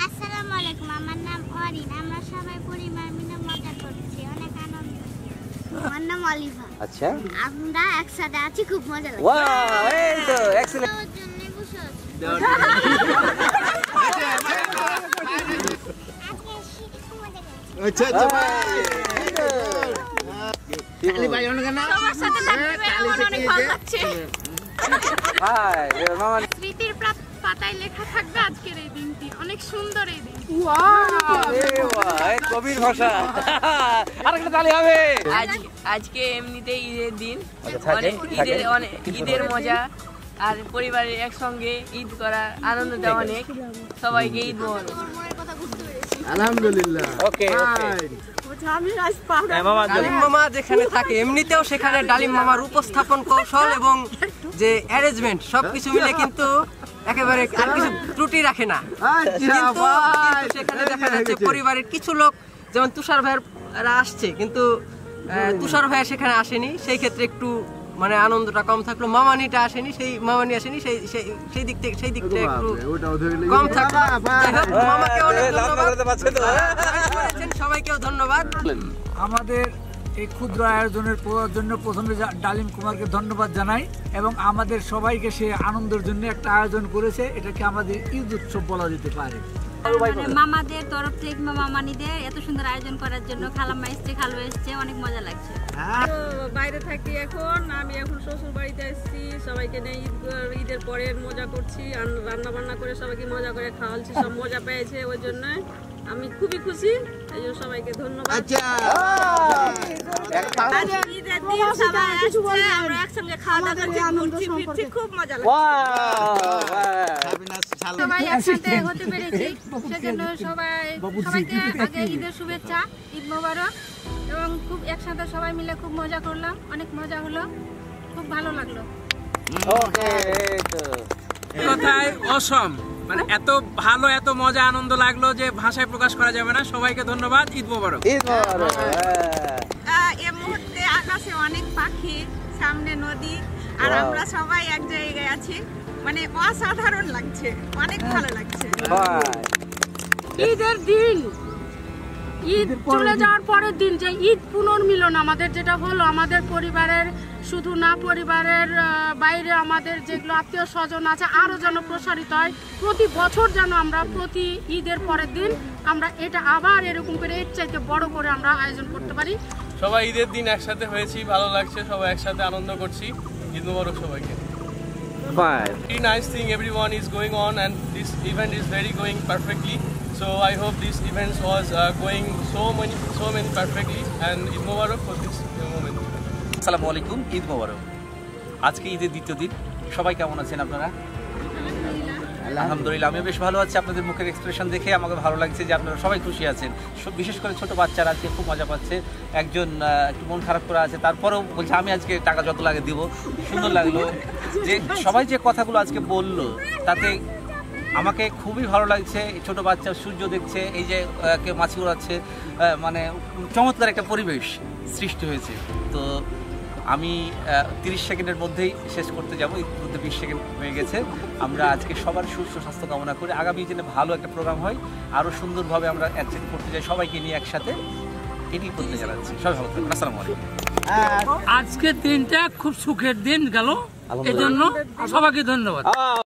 আসসালামু আলাইকুম, আমার নাম অরিন। আমরা সবাই পরিবার মিলে মজা করছি, অনেক আনন্দ। আমার নাম অলিভা। আচ্ছা, আমরা একসাথে আছি, খুব মজা লাগছে। ওয়াও, এই তো এক্সেলেন্ট। আচ্ছা আচ্ছা ভাই, কালি ভাই অনেক না সবার সাথে থাকতে আমার অনেক ভালো লাগছে। হাই মামা, স্মৃতির পাতায় লেখা থাকবে আজকের এই দিনটি, অনেক সুন্দর এই দিন। এই কবির ভাষা। আরেকটা তালি হবে। আজকে এমনিতেই ঈদের দিন, আচ্ছা, ঈদের মজা আর পরিবারের একসঙ্গে ঈদ করা আনন্দটা অনেক। সবাইকে ঈদ মোবারক। আলহামদুলিল্লাহ। ওকে ডালিম মামা যেখানে থাকে এমনিতেও সেখানে ডালিম মামার উপস্থাপন কৌশল এবং যে অ্যারেঞ্জমেন্ট সবকিছু মিলে কিন্তু একেবারে আর কিছু ত্রুটি রাখে না। কিন্তু সেখানে দেখা যাচ্ছে পরিবারের কিছু লোক যেমন তুষার ভাইয়েরা আসছে, কিন্তু তুষার ভাইয়া সেখানে আসেনি, সেই ক্ষেত্রে একটু মানে আনন্দটা কম থাকলো। মামানিটা আসেনি, মামানি আসেনি, সেই দিক থেকে একটু কম থাকলো। মামাকে অনেক ধন্যবাদ, সবাইকেও ধন্যবাদ। আমাদের এই ক্ষুদ্র আয়োজনের জন্য প্রথমে ডালিম কুমারকে ধন্যবাদ জানাই, এবং আমাদের সবাইকে সে আনন্দের জন্য একটা আয়োজন করেছে, এটাকে আমাদের ঈদ উৎসব বলা যেতে পারে। মামাদের তরফ থেকে মামানিদের এত সুন্দর আয়োজন করার জন্য খালাম্মা এসছে, খালু এসছে, অনেক মজা লাগছে। বাইরে থাকি এখন, আমি এখন শ্বশুর বাড়িতে এসেছি, সবাইকে নিয়ে ঈদের পরে মজা করছি, রান্না বান্না করে সবাইকে মজা করে খাওয়াচ্ছি, সব মজা পেয়েছে, ওই জন্য আমি খুবই খুশি। এই জন্য সবাইকে ধন্যবাদ। ঈদের দিন সবাই আসছে, আমরা একসঙ্গে খাওয়া দাওয়া করছি, ঘুরছি ফিরছি, খুব মজা লাগছে। সবাই একসাথে হতে পেরেছি, সেজন্য সবাইকে আগে ঈদের শুভেচ্ছা, ঈদ মোবারক। এবং খুব একসাথে সবাই মিলে খুব মজা করলাম, অনেক মজা হলো, খুব ভালো লাগলো। ওকে, এই তো কথায় অসম, মানে এত ভালো, এত মজা আনন্দ লাগলো যে ভাষায় প্রকাশ করা যাবে না। সবাইকে ধন্যবাদ, ঈদ মোবারক। ঈদ মোবারক। এই মুহূর্তে আকাশে অনেক পাখি, সামনে নদী, আর আমরা সবাই এক জায়গায় আছি, মানে অসাধারণ লাগছে, অনেক ভালো লাগছে। ঈদের দিন, ঈদ চলে যাওয়ার পরের দিন যে ঈদ পুনর্মিলন আমাদের যেটা হলো, আমাদের পরিবারের শুধু না, পরিবারের বাইরে আমাদের যেগুলো আত্মীয় স্বজন আছে আরও যেন প্রসারিত হয়। প্রতি বছর যেন আমরা প্রতি ঈদের পরের দিন আমরা এটা আবার এরকম করে এর চাইতে বড় করে আমরা আয়োজন করতে পারি। সবাই ঈদের দিন একসাথে হয়েছি, ভালো লাগছে, সবাই একসাথে আনন্দ করছি। ঈদ মোবারক সবাইকে। Very nice thing, everyone is going on and this event is very going perfectly. So I hope this event was going so many perfectly, and Eid Mubarak for this moment. আসসালামু আলাইকুম, ঈদ মোবারক। আজকে ঈদের দ্বিতীয় দিন, সবাই কেমন আছেন আপনারা? আলহামদুলিল্লাহ, আমি বেশ ভালো আছি। আপনাদের মুখের এক্সপ্রেশন দেখে আমাকে ভালো লাগছে যে আপনারা সবাই খুশি আছেন। বিশেষ করে ছোট বাচ্চারা আছে, খুব মজা পাচ্ছে। একজন একটু মন খারাপ করে আছে, তারপরেও বলছে আমি আজকে টাকা যত লাগে দিব। সুন্দর লাগলো যে সবাই যে কথাগুলো আজকে বললো, তাতে আমাকে খুবই ভালো লাগছে। ছোট বাচ্চা সূর্য দেখছে, এই যে কেউ মাছি উড়াচ্ছে, মানে চমৎকার একটা পরিবেশ সৃষ্টি হয়েছে। তো আমি 30 সেকেন্ডের মধ্যেই শেষ করতে যাবো, এর মধ্যে 20 সেকেন্ড হয়ে গেছে। আমরা আজকে সবার সুস্থ স্বাস্থ্য কামনা করে আগামী দিনে ভালো একটা প্রোগ্রাম হয়, আরও সুন্দরভাবে আমরা অ্যাটেন্ড করতে যাই, সবাইকে নিয়ে একসাথে। এটি করতে জানাচ্ছি। সবাই ভালো থাকবেন। আসসালামু আলাইকুম। আজকে দিনটা খুব সুখের দিন গেল, এই জন্য সবাইকে ধন্যবাদ।